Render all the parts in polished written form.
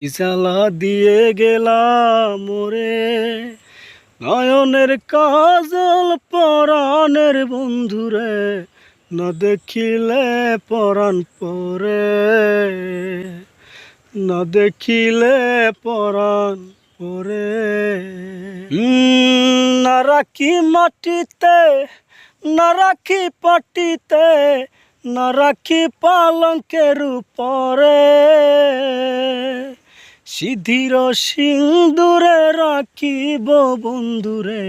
জ্বালা দিয়ে গেলাম মোরে, নয়নের কাজল পরাণের বন্ধুরে, না দেখিলে পরাণ পরে, না দেখিলে পরাণ পরে। না রাখি মাটিতে, না রাখি পাটিতে, না রাখি পালঙ্কের উপরে, সিঁধির সিন্দুরে রাখিব বন্ধুরে,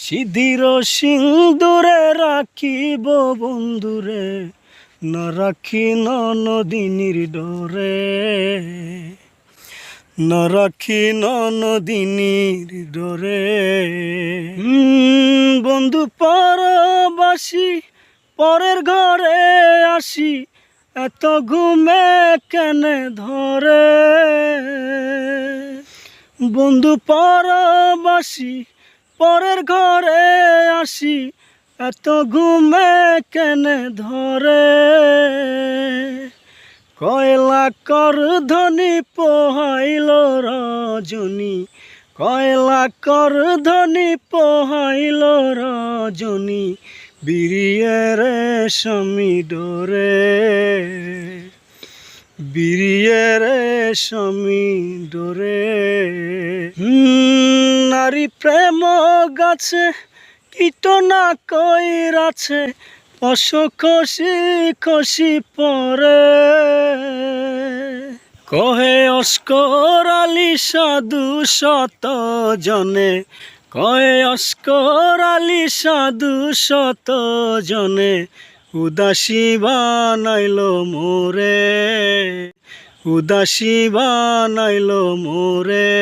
সিঁধির সিন্দুরে রাখিব বন্ধুরে, না রাখি ননদিনীর ডরে, না রাখি ননদিনীর ডরে। বন্ধু পরবাসী পরের ঘরে আসি, এত ঘুমে কেনে ধরে। বন্ধু পরবাসী পরের ঘরে আসি, এত ঘুমে কেনে ধরে। কয়লা কর ধনী পোহাইল রজনী, কয়লা কর ধনী পোহাইল রজনী, বিরিয়ে রেশমি ডোরে, বিরিয়ে রেশমি ডোরে। নারী প্রেম গাছে কীট না কইরাছে, পশু খসি খসি পরে। কহে অস্কর আলী সাধু শত জনে, কহে অস্কর আলী সাধু শত জনে, উদাসী বানাইল মোরে, উদাসী বানাইল মোরে।